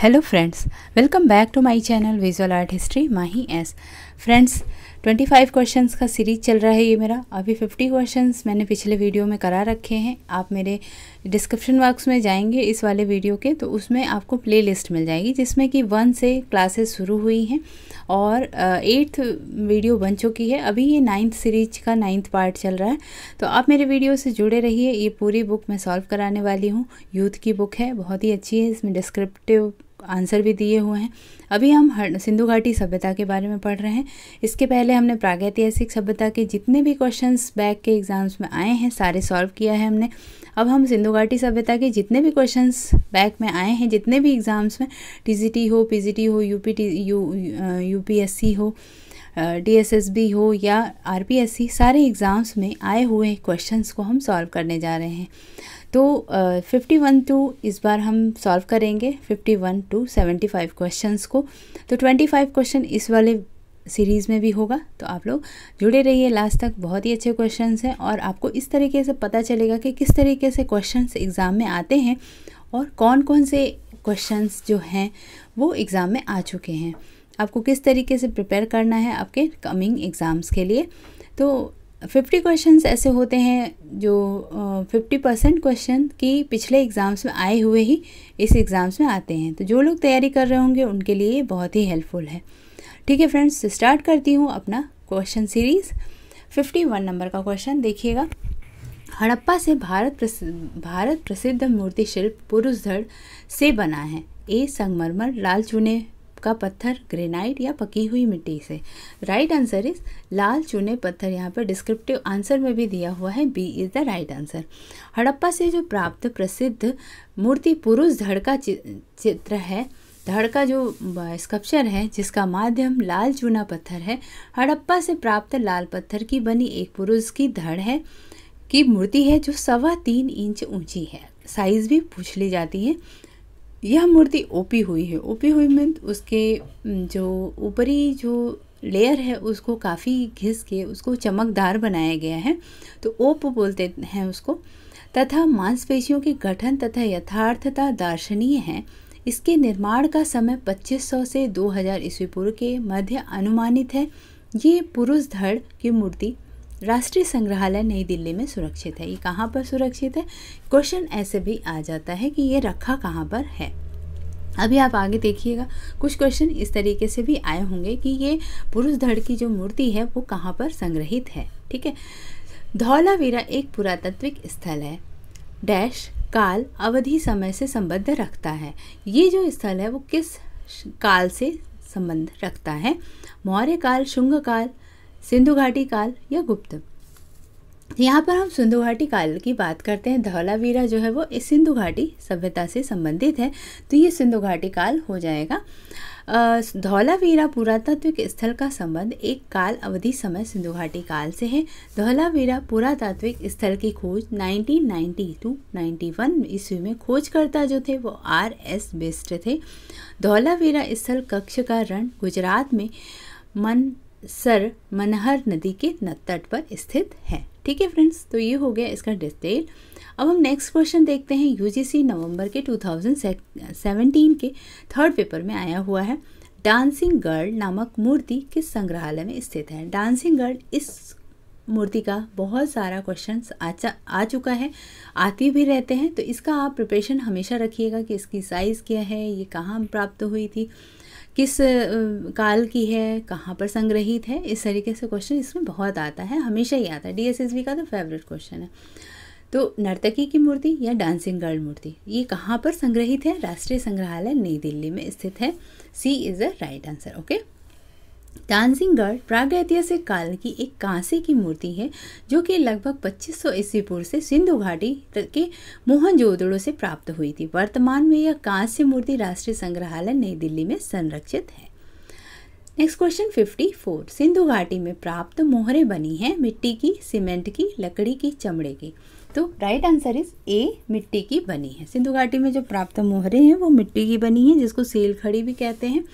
Hello friends, welcome back to my channel visual art history Mahi S. Friends 25 questions का series चल रहा है ये मेरा। अभी 50 क्वेश्चंस मैंने पिछले वीडियो में करा रखे हैं। आप मेरे डिस्क्रिप्शन बॉक्स में जाएंगे इस वाले वीडियो के, तो उसमें आपको प्लेलिस्ट मिल जाएगी जिसमें कि 1 से क्लासेस शुरू हुई हैं और 8th वीडियो बन चुकी है। अभी ये 9th सीरीज का 9th पार्ट चल रहा है, तो आप मेरे वीडियो से जुड़े रहिए। ये पूरी बुक मैं सॉल्व कराने वाली हूँ। यूथ की बुक है, बहुत ही अच्छी है। इसमें डिस्क्रिप्टिव आंसर भी दिए हुए हैं। अभी हम सिंधु घाटी सभ्यता के बारे में पढ़ रहे हैं। इसके पहले हमने प्रागैतिहासिक सभ्यता के जितने भी क्वेश्चंस बैक के एग्जाम्स में आए हैं सारे सॉल्व किया है हमने। अब हम सिंधु घाटी सभ्यता के जितने भी क्वेश्चंस बैक में आए हैं, जितने भी एग्ज़ाम्स में टीजीटी हो, पीजीटी हो, यूपीएससी हो, डीएसएसबी हो या आरपीएससी, सारे एग्ज़ाम्स में आए हुए क्वेश्चंस को हम सॉल्व करने जा रहे हैं। तो 51 टू इस बार हम सॉल्व करेंगे 51 टू 75 क्वेश्चंस को। तो 25 क्वेश्चन इस वाले सीरीज़ में भी होगा, तो आप लोग जुड़े रहिए लास्ट तक। बहुत ही अच्छे क्वेश्चंस हैं और आपको इस तरीके से पता चलेगा कि किस तरीके से क्वेश्चंस एग्ज़ाम में आते हैं और कौन कौन से क्वेश्चंस जो हैं वो एग्ज़ाम में आ चुके हैं। आपको किस तरीके से प्रिपेयर करना है आपके कमिंग एग्ज़ाम्स के लिए। तो 50 क्वेश्चंस ऐसे होते हैं जो 50% क्वेश्चन की पिछले एग्ज़ाम्स में आए हुए ही इस एग्ज़ाम्स में आते हैं। तो जो लोग तैयारी कर रहे होंगे उनके लिए ये बहुत ही हेल्पफुल है। ठीक है फ्रेंड्स, स्टार्ट करती हूँ अपना क्वेश्चन सीरीज़। 51 नंबर का क्वेश्चन देखिएगा। हड़प्पा से भारत प्रसिद्ध मूर्ति शिल्प पुरुष धड़ से बना है। ए संगमरमर, लाल चूने का पत्थर, ग्रेनाइट या पकी हुई मिट्टी से। राइट आंसर इज लाल चूने पत्थर। यहाँ पर डिस्क्रिप्टिव आंसर में भी दिया हुआ है, B is the right answer. Harappa से जो प्राप्त प्रसिद्ध मूर्ति पुरुष धड़ का चित्र है, धड़ का जो स्कल्पचर है जिसका माध्यम लाल चूना पत्थर है, हड़प्पा से प्राप्त लाल पत्थर की बनी एक पुरुष की धड़ है की मूर्ति है जो 3.25 इंच ऊंची है। साइज भी पूछ ली जाती है। यह मूर्ति ओपी हुई है। ओपी हुई में उसके जो ऊपरी जो लेयर है उसको काफ़ी घिस के उसको चमकदार बनाया गया है, तो ओप बोलते हैं उसको। तथा मांसपेशियों के गठन तथा यथार्थता दर्शनीय है। इसके निर्माण का समय 2500 से 2000 ईस्वी पूर्व के मध्य अनुमानित है। ये पुरुष धड़ की मूर्ति राष्ट्रीय संग्रहालय नई दिल्ली में सुरक्षित है। ये कहाँ पर सुरक्षित है? क्वेश्चन ऐसे भी आ जाता है कि ये रखा कहाँ पर है। अभी आप आगे देखिएगा, कुछ क्वेश्चन इस तरीके से भी आए होंगे कि ये पुरुष धड़ की जो मूर्ति है वो कहाँ पर संग्रहित है। ठीक है, धौलावीरा एक पुरातात्विक स्थल है। डैश काल अवधि समय से संबंध रखता है। ये जो स्थल है वो किस काल से संबंध रखता है? मौर्य काल, शुंग काल, सिंधु घाटी काल या गुप्त? यहाँ पर हम सिंधु घाटी काल की बात करते हैं। धौलावीरा जो है वो इस सिंधु घाटी सभ्यता से संबंधित है, तो ये सिंधु घाटी काल हो जाएगा। धौलावीरा पुरातात्विक स्थल का संबंध एक काल अवधि समय सिंधु घाटी काल से है। धौलावीरा पुरातात्विक स्थल की खोज 1990 टू 91 ईस्वी में खोजकर्ता जो थे वो R.S. बेस्ट थे। धौलावीरा स्थल कक्ष का रण गुजरात में मनहर नदी के तट पर स्थित है। ठीक है फ्रेंड्स, तो ये हो गया इसका डिटेल। अब हम नेक्स्ट क्वेश्चन देखते हैं। यूजीसी नवंबर के 2017 के 3rd पेपर में आया हुआ है। डांसिंग गर्ल नामक मूर्ति किस संग्रहालय में स्थित है? डांसिंग गर्ल, इस मूर्ति का बहुत सारा क्वेश्चन आ चुका है, आती भी रहते हैं, तो इसका आप प्रिपरेशन हमेशा रखिएगा कि इसकी साइज़ क्या है, ये कहाँ प्राप्त हुई थी, किस काल की है, कहाँ पर संग्रहित है। इस तरीके से क्वेश्चन इसमें बहुत आता है, हमेशा ही आता है। डीएसएसबी का तो फेवरेट क्वेश्चन है। तो नर्तकी की मूर्ति या डांसिंग गर्ल मूर्ति ये कहाँ पर संग्रहित है? राष्ट्रीय संग्रहालय नई दिल्ली में स्थित है। C is the right answer. Okay, dancing girl प्रागैतिहासिक काल की एक कांसे की मूर्ति है जो कि लगभग 2500 ईस्वी पूर्व से सिंधु घाटी के मोहनजोदड़ो से प्राप्त हुई थी। वर्तमान में यह कांस्य मूर्ति राष्ट्रीय संग्रहालय नई दिल्ली में संरक्षित है। Next question 54। सिंधु घाटी में प्राप्त मोहरें बनी हैं मिट्टी की, सीमेंट की, लकड़ी की, चमड़े की। तो राइट आंसर इज ए, मिट्टी की बनी है। सिंधु घाटी में जो प्राप्त मोहरें हैं वो मिट्टी की बनी हैं, जिसको सेल खड़ी भी कहते हैं।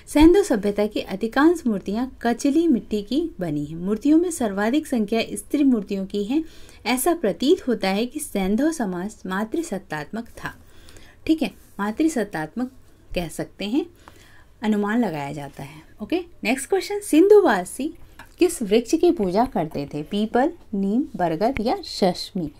सिंधु सभ्यता की अधिकांश मूर्तियां कचली मिट्टी की बनी हैं। मूर्तियों में सर्वाधिक संख्या स्त्री मूर्तियों की है। ऐसा प्रतीत होता है कि सिंधु समाज मातृसत्तात्मक था। ठीक है, मातृसत्तात्मक कह सकते हैं, अनुमान लगाया जाता है। ओके, नेक्स्ट क्वेश्चन, सिंधुवासी किस वृक्ष की पूजा करते थे? पीपल, नीम, बरगद या शमी?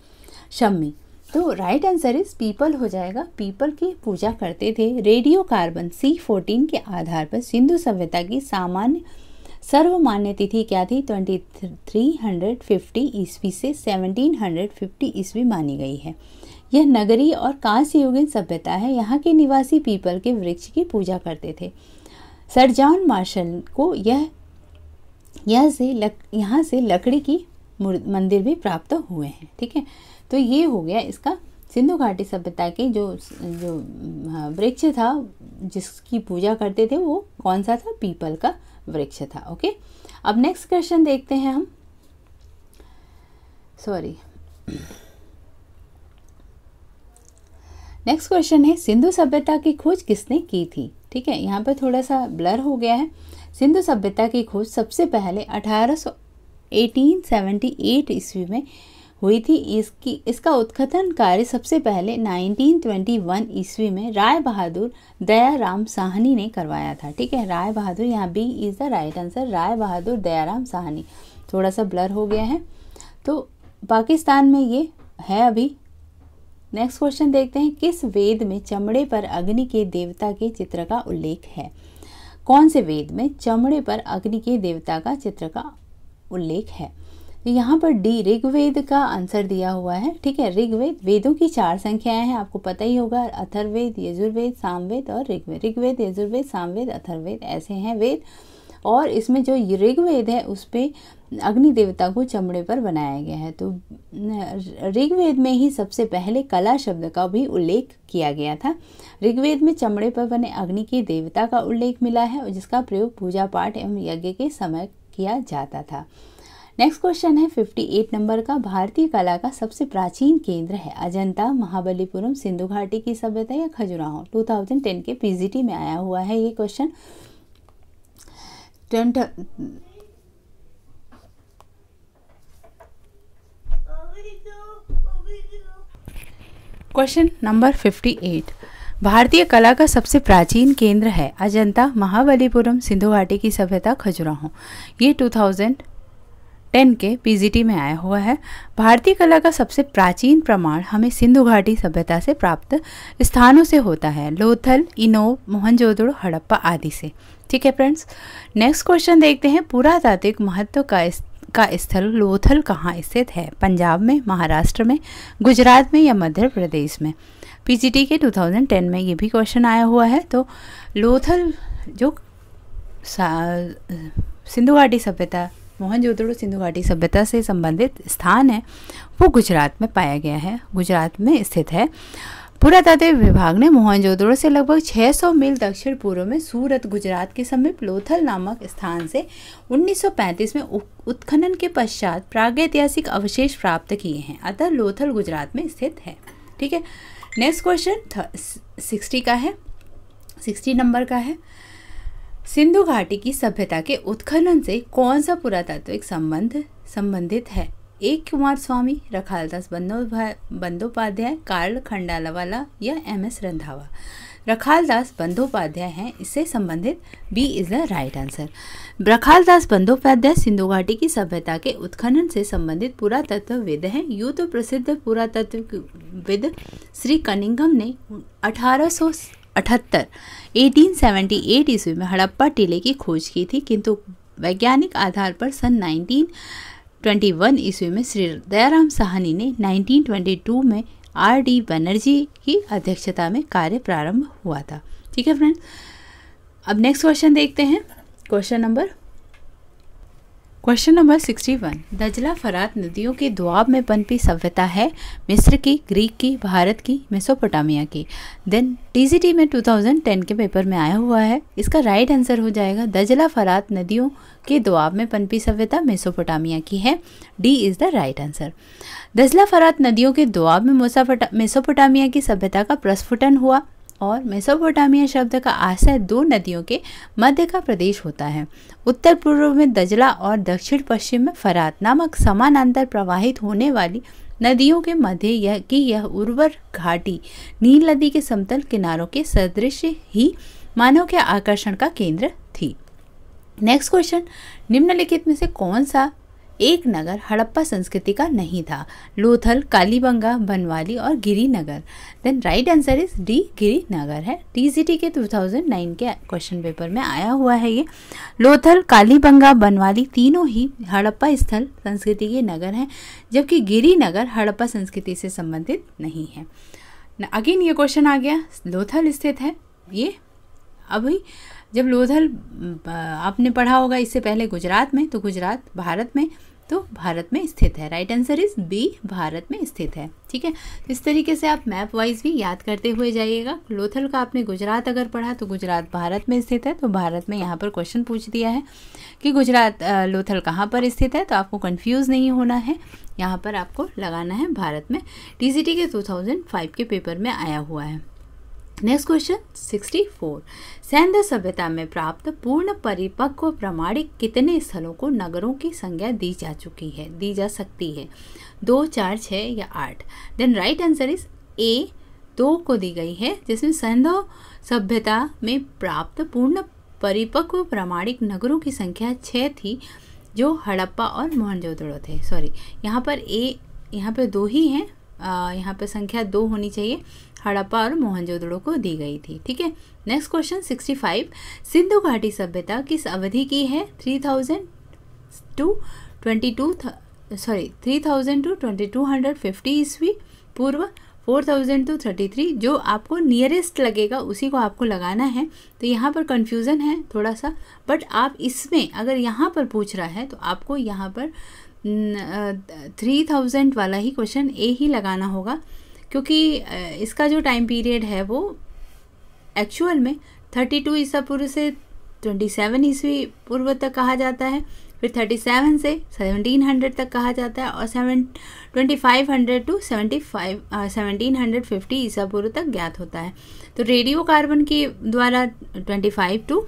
तो राइट आंसर इज पीपल हो जाएगा। पीपल की पूजा करते थे। रेडियो कार्बन C14 के आधार पर सिंधु सभ्यता की सामान्य सर्वमान्य तिथि क्या थी? 2350 ईस्वी से 1750 ईस्वी मानी गई है। यह नगरीय और कांस्य युगीन सभ्यता है। यहाँ के निवासी पीपल के वृक्ष की पूजा करते थे। सर जॉन मार्शल को यहाँ से लकड़ी की मंदिर भी प्राप्त हुए हैं। ठीक है, तो ये हो गया इसका सिंधु घाटी सभ्यता के जो वृक्ष था जिसकी पूजा करते थे वो कौन सा था? पीपल का वृक्ष था। ओके, अब नेक्स्ट क्वेश्चन देखते हैं हम। नेक्स्ट क्वेश्चन है, सिंधु सभ्यता की खोज किसने की थी? ठीक है, यहाँ पर थोड़ा सा ब्लर हो गया है। सिंधु सभ्यता की खोज सबसे पहले 1878 ईस्वी में हुई थी। इसका उत्खनन कार्य सबसे पहले 1921 ईस्वी में राय बहादुर दयाराम साहनी ने करवाया था। ठीक है, राय बहादुर, यहाँ B is the right answer, Rai Bahadur Dayaram Sahni. थोड़ा सा ब्लर हो गया है, तो पाकिस्तान में ये है अभी। नेक्स्ट क्वेश्चन देखते हैं, किस वेद में चमड़े पर अग्नि के देवता के चित्र का उल्लेख है? कौन से वेद में चमड़े पर अग्नि के देवता का चित्र का उल्लेख है? यहाँ पर डी ऋग्वेद का आंसर दिया हुआ है। ठीक है, ऋग्वेद, वेदों की 4 संख्याएं हैं, आपको पता ही होगा, अथर्ववेद, यजुर्वेद, सामवेद और ऋग्वेद। ऋग्वेद, यजुर्वेद, सामवेद, अथर्ववेद ऐसे हैं वेद, और इसमें जो ऋग्वेद है उस पे अग्नि देवता को चमड़े पर बनाया गया है। तो ऋग्वेद में ही सबसे पहले कला शब्द का भी उल्लेख किया गया था। ऋग्वेद में चमड़े पर बने अग्नि के देवता का उल्लेख मिला है और जिसका प्रयोग पूजा पाठ एवं यज्ञ के समय किया जाता था। नेक्स्ट क्वेश्चन है 58 नंबर का, भारतीय कला का सबसे प्राचीन केंद्र है अजंता, महाबलीपुरम, सिंधु घाटी की सभ्यता या खजुराहो? 2010 के पीजीटी में आया हुआ है ये क्वेश्चन। क्वेश्चन नंबर 58, भारतीय कला का सबसे प्राचीन केंद्र है अजंता, महाबलीपुरम, सिंधु घाटी की सभ्यता, खजुराहो? ये 2010 के पीजीटी में आया हुआ है। भारतीय कला का सबसे प्राचीन प्रमाण हमें सिंधु घाटी सभ्यता से प्राप्त स्थानों से होता है, लोथल, इनोब, मोहनजोदड़ो, हड़प्पा आदि से। ठीक है फ्रेंड्स, नेक्स्ट क्वेश्चन देखते हैं, पुरातात्विक महत्व का स्थल लोथल कहाँ स्थित है? पंजाब में, महाराष्ट्र में, गुजरात में या मध्य प्रदेश में? पीजीटी के 2010 में ये भी क्वेश्चन आया हुआ है। तो लोथल जो सिंधु घाटी सभ्यता, मोहनजोदड़ो सिंधु घाटी सभ्यता से संबंधित स्थान है वो गुजरात में पाया गया है, गुजरात में स्थित है। पुरातात्विक विभाग ने मोहनजोदड़ो से लगभग 600 मील दक्षिण पूर्व में सूरत, गुजरात के समीप लोथल नामक स्थान से 1935 में उत्खनन के पश्चात प्रागैतिहासिक अवशेष प्राप्त किए हैं, अतः लोथल गुजरात में स्थित है। ठीक है, नेक्स्ट क्वेश्चन 60 का है, 60 नंबर का है, सिंधु घाटी की सभ्यता के उत्खनन से कौन सा पुरातात्विक संबंधित है? एक कुमार स्वामी, रखालदास बंदोपाध्याय, कार्ल खंडालवाला या MS रंधावा? रखालदास बंदोपाध्याय हैं इससे संबंधित, B is the right answer. Rakhaldas Bandopadhyay Sindhu घाटी की सभ्यता के उत्खनन से संबंधित पुरातत्वविद हैं। यूँ तो प्रसिद्ध पुरातत्वविद श्री कनिंघम ने 1878 ईस्वी में हड़प्पा टीले की खोज की थी, किंतु वैज्ञानिक आधार पर सन 1921 ईस्वी में श्री दयाराम साहनी ने 1922 में RD बनर्जी की अध्यक्षता में कार्य प्रारंभ हुआ था। ठीक है फ्रेंड्स, अब नेक्स्ट क्वेश्चन देखते हैं, क्वेश्चन नंबर 61, दजला फरात नदियों के दोआब में पनपी सभ्यता है मिस्र की, ग्रीक की, भारत की, मेसोपोटामिया की? देन TGT में 2010 के पेपर में आया हुआ है, इसका राइट आंसर हो जाएगा दजला फरात नदियों के दोआब में पनपी सभ्यता मेसोपोटामिया की है, D is the right answer. दजला फरात नदियों के दोआब में मेसोपोटामिया की सभ्यता का प्रस्फुटन हुआ और मेसोपोटामिया शब्द का आशय 2 नदियों के मध्य का प्रदेश होता है। उत्तर पूर्व में दजला और दक्षिण पश्चिम में फरात नामक समानांतर प्रवाहित होने वाली नदियों के मध्य यह उर्वर घाटी नील नदी के समतल किनारों के सदृश ही मानव के आकर्षण का केंद्र थी। नेक्स्ट क्वेश्चन, निम्नलिखित में से कौन सा एक नगर हड़प्पा संस्कृति का नहीं था? लोथल, कालीबंगा, बनवाली और Girinagar. Then right answer is D, Girinagar है। टीजीटी के 2009 के क्वेश्चन पेपर में आया हुआ है ये। लोथल, कालीबंगा, बनवाली तीनों ही हड़प्पा स्थल संस्कृति के नगर हैं, जबकि गिरिनगर हड़प्पा संस्कृति से संबंधित नहीं है। अगेन ये क्वेश्चन आ गया, लोथल स्थित है ये अभी, जब लोथल आपने पढ़ा होगा इससे पहले गुजरात में, तो गुजरात भारत में, तो भारत में स्थित है। Right answer is B, Bharat में स्थित है। ठीक है, इस तरीके से आप मैप वाइज भी याद करते हुए जाइएगा। लोथल का आपने गुजरात अगर पढ़ा तो गुजरात भारत में स्थित है, तो भारत में यहाँ पर क्वेश्चन पूछ दिया है कि गुजरात लोथल कहाँ पर स्थित है, तो आपको कंफ्यूज नहीं होना है, यहाँ पर आपको लगाना है भारत में। टीजीटी के 2005 के पेपर में आया हुआ है। नेक्स्ट क्वेश्चन 64, सैन्य सभ्यता में प्राप्त पूर्ण परिपक्व प्रमाणिक कितने स्थलों को नगरों की संज्ञा दी जा सकती है? 2, 4, 6 या 8। Then right answer is A, 2 को दी गई है, जिसमें सैन्य सभ्यता में प्राप्त पूर्ण परिपक्व प्रमाणिक नगरों की संख्या 6 थी, जो हड़प्पा और मोहनजोदड़ो थे। सॉरी, यहाँ पर ए, यहाँ पर 2 ही हैं, यहाँ पर संख्या 2 होनी चाहिए, हड़प्पा और मोहनजोदड़ो को दी गई थी। ठीक है, नेक्स्ट क्वेश्चन 65, सिंधु घाटी सभ्यता किस अवधि की है? 3000 टू 2250 ईस्वी पूर्व, 4000 टू 33। जो आपको नियरेस्ट लगेगा उसी को आपको लगाना है। तो यहाँ पर कंफ्यूजन है थोड़ा सा, बट आप इसमें अगर यहाँ पर पूछ रहा है तो आपको यहाँ पर 3000 वाला ही क्वेश्चन ए ही लगाना होगा, क्योंकि इसका जो टाइम पीरियड है वो एक्चुअल में 32 ईसा पूर्व से 27 ईस्वी पूर्व तक कहा जाता है, फिर 37 से 1700 तक कहा जाता है, और 2500 टू 1750 ईसा पूर्व तक ज्ञात होता है। तो रेडियो कार्बन के द्वारा 25 टू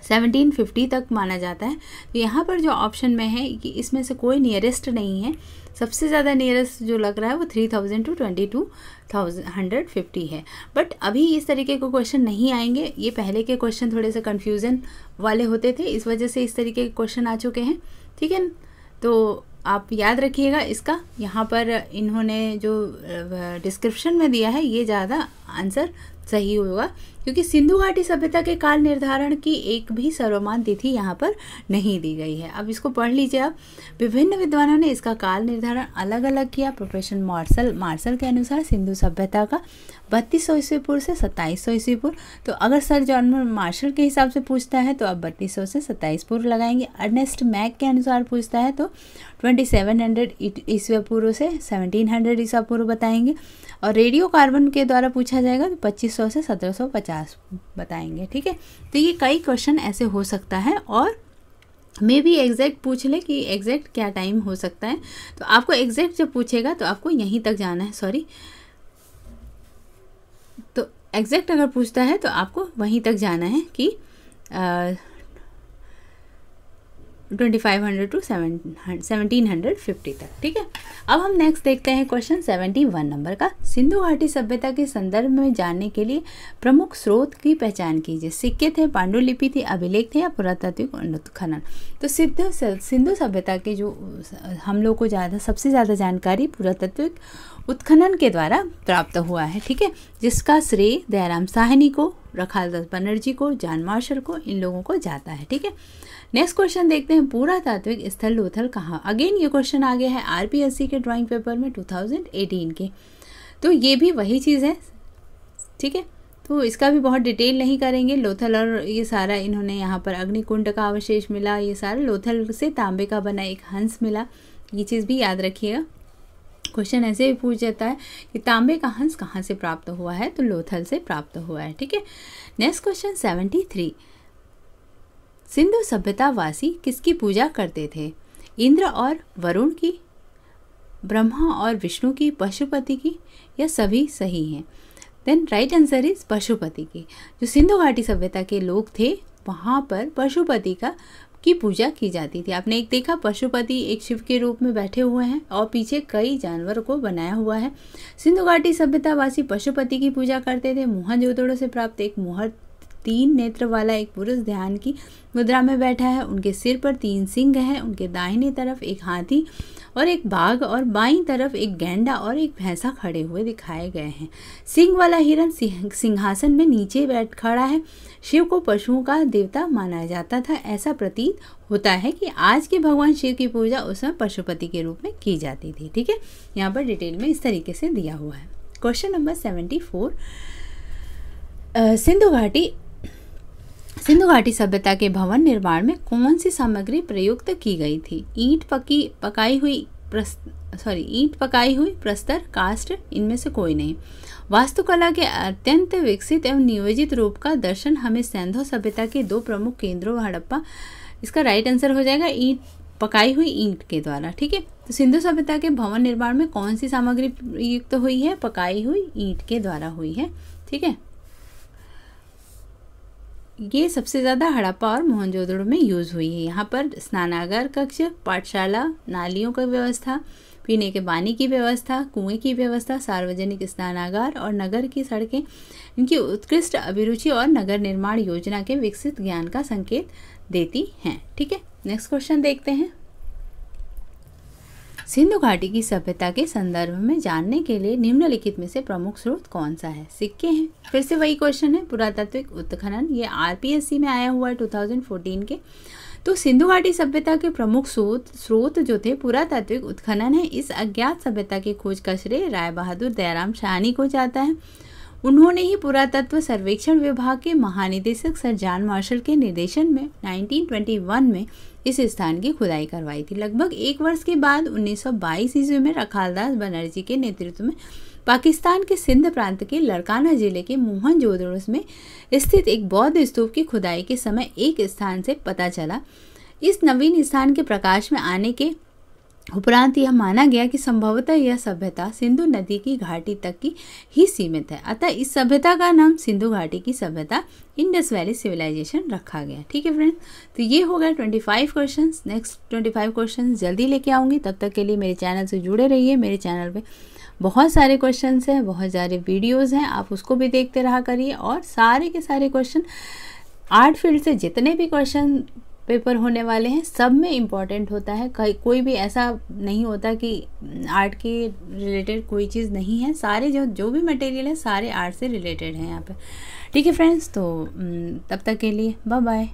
1750 तक माना जाता है। तो यहाँ पर जो ऑप्शन में है कि इसमें से कोई नियरेस्ट नहीं है, सबसे ज़्यादा नियरेस्ट जो लग रहा है वो 3000 टू 2250 है। बट अभी इस तरीके के क्वेश्चन नहीं आएंगे, ये पहले के क्वेश्चन थोड़े से कन्फ्यूज़न वाले होते थे, इस वजह से इस तरीके के क्वेश्चन आ चुके हैं। ठीक है, तो आप याद रखिएगा इसका। यहाँ पर इन्होंने जो डिस्क्रिप्शन में दिया है ये ज़्यादा आंसर सही होगा, क्योंकि सिंधु घाटी सभ्यता के काल निर्धारण की एक भी सर्वमान्य तिथि यहाँ पर नहीं दी गई है। अब इसको पढ़ लीजिए आप। विभिन्न विद्वानों ने इसका काल निर्धारण अलग अलग किया। प्रोफेसर मार्शल के अनुसार सिंधु सभ्यता का 3200 ईस्वी पूर्व से 2700 ईस्वी पूर्व। तो अगर सर जॉन मार्शल के हिसाब से पूछता है तो आप 3200 से 27 पूर्व लगाएंगे। अर्नेस्ट मैक के अनुसार पूछता है तो 2700 ईस्वी पूर्व से 1700 ईसा पूर्व बताएंगे। और रेडियो कार्बन के द्वारा पूछा जाएगा तो 2500 से 1750 बताएंगे। ठीक है, तो ये कई क्वेश्चन ऐसे हो सकता है, और मे भी एग्जैक्ट पूछ ले कि एग्जैक्ट क्या टाइम हो सकता है। तो आपको एग्जैक्ट जब पूछेगा तो आपको यहीं तक जाना है। सॉरी, तो एग्जैक्ट अगर पूछता है तो आपको वहीं तक जाना है कि 2500 टू 1750 तक। ठीक है, अब हम नेक्स्ट देखते हैं क्वेश्चन 71 नंबर का। सिंधु घाटी सभ्यता के संदर्भ में जानने के लिए प्रमुख स्रोत की पहचान कीजिए। सिक्के थे, पांडुलिपि थी, अभिलेख थे या पुरातात्विक उत्खनन। तो सिंधु सभ्यता के जो हम लोग को सबसे ज़्यादा जानकारी पुरातात्विक उत्खनन के द्वारा प्राप्त हुआ है। ठीक है, जिसका श्रेय दयाराम साहनी को, रखालदास बनर्जी को, जॉन मार्शल को, इन लोगों को जाता है। ठीक है, नेक्स्ट क्वेश्चन देखते हैं। पुरातात्विक स्थल लोथल कहाँ? अगेन ये क्वेश्चन आ गया है आरपीएससी के ड्राइंग पेपर में 2018 के। तो ये भी वही चीज़ है। ठीक है, तो इसका भी बहुत डिटेल नहीं करेंगे। लोथल और ये सारा इन्होंने यहाँ पर अग्निकुंड का अवशेष मिला, ये सारा लोथल से तांबे का बना एक हंस मिला, ये चीज़ भी याद रखिएगा। क्वेश्चन ऐसे भी पूछ जाता है कि तांबे का हंस कहाँ से प्राप्त हुआ है, तो लोथल से प्राप्त हुआ है। ठीक है, नेक्स्ट क्वेश्चन 73। सिंधु सभ्यतावासी किसकी पूजा करते थे? इंद्र और वरुण की, ब्रह्मा और विष्णु की, पशुपति की, या सभी सही हैं? Then right answer is Pashupati की। जो सिंधु घाटी सभ्यता के लोग थे वहाँ पर पशुपति की पूजा की जाती थी। आपने एक देखा पशुपति एक शिव के रूप में बैठे हुए हैं और पीछे कई जानवरों को बनाया हुआ है। सिंधु घाटी सभ्यतावासी पशुपति की पूजा करते थे। मोहनजोदड़ो से प्राप्त एक मोहर 3 नेत्र वाला एक पुरुष ध्यान की मुद्रा में बैठा है। उनके सिर पर 3 सिंग हैं। उनके दाहिनी तरफ एक हाथी और एक बाघ और बाईं तरफ एक गैंडा और एक भैंसा खड़े हुए दिखाए गए हैं। सिंग वाला हिरण सिंहासन में नीचे बैठ खड़ा है। शिव को पशुओं का देवता माना जाता था। ऐसा प्रतीत होता है कि आज के भगवान शिव की पूजा उस समय पशुपति के रूप में की जाती थी। ठीक है, यहाँ पर डिटेल में इस तरीके से दिया हुआ है। क्वेश्चन नंबर 74, सिंधु घाटी सभ्यता के भवन निर्माण में कौन सी सामग्री प्रयुक्त की गई थी? ईंट पकाई हुई प्रस्तर, कास्ट, इनमें से कोई नहीं। वास्तुकला के अत्यंत विकसित एवं नियोजित रूप का दर्शन हमें सिंधु सभ्यता के 2 प्रमुख केंद्रों हड़प्पा, इसका राइट आंसर हो जाएगा ईंट, पकाई हुई ईंट के द्वारा। ठीक है, तो सिंधु सभ्यता के भवन निर्माण में कौन सी सामग्री प्रयुक्त हुई है? पकाई हुई ईंट के द्वारा हुई है। ठीक है, ये सबसे ज़्यादा हड़प्पा और मोहनजोदड़ो में यूज़ हुई है। यहाँ पर स्नानागार कक्ष, पाठशाला, नालियों की व्यवस्था, पीने के पानी की व्यवस्था, कुएं की व्यवस्था, सार्वजनिक स्नानागार और नगर की सड़कें इनकी उत्कृष्ट अभिरुचि और नगर निर्माण योजना के विकसित ज्ञान का संकेत देती हैं। ठीक है, नेक्स्ट क्वेश्चन देखते हैं। सिंधु घाटी की सभ्यता के संदर्भ में जानने के लिए निम्नलिखित में से प्रमुख स्रोत कौन सा है? सिक्के हैं। फिर से वही क्वेश्चन है, पुरातात्विक उत्खनन, ये आरपीएससी में आया हुआ है 2014 के। तो सिंधु घाटी सभ्यता के प्रमुख स्रोत जो थे पुरातात्विक उत्खनन है। इस अज्ञात सभ्यता की खोज का श्रेय राय बहादुर दयाराम शाहनी को जाता है। उन्होंने ही पुरातत्व सर्वेक्षण विभाग के महानिदेशक सर जॉन मार्शल के निर्देशन में 1921 में इस स्थान की खुदाई करवाई थी। लगभग 1 वर्ष के बाद 1922 ईस्वी में रखालदास बनर्जी के नेतृत्व में पाकिस्तान के सिंध प्रांत के लड़काना जिले के मोहनजोदड़ो में स्थित एक बौद्ध स्तूप की खुदाई के समय एक स्थान से पता चला। इस नवीन स्थान के प्रकाश में आने के उपरांत यह माना गया कि संभवतः यह सभ्यता सिंधु नदी की घाटी तक की ही सीमित है। अतः इस सभ्यता का नाम सिंधु घाटी की सभ्यता, इंडस वैली सिविलाइजेशन रखा गया। ठीक है फ्रेंड्स, तो ये हो गया 25 क्वेश्चंस। नेक्स्ट 25 क्वेश्चंस जल्दी लेके आऊँगी। तब तक के लिए मेरे चैनल से जुड़े रहिए। मेरे चैनल पे बहुत सारे क्वेश्चंस हैं, बहुत सारे वीडियोज़ हैं, आप उसको भी देखते रहा करिए। और सारे के सारे क्वेश्चन आर्ट फील्ड से जितने भी क्वेश्चन पेपर होने वाले हैं सब में इम्पॉर्टेंट होता है। कोई भी ऐसा नहीं होता कि आर्ट के रिलेटेड कोई चीज़ नहीं है। सारे जो भी मटेरियल है सारे आर्ट से रिलेटेड हैं यहाँ पे। ठीक है फ्रेंड्स, तो तब तक के लिए बाय बाय।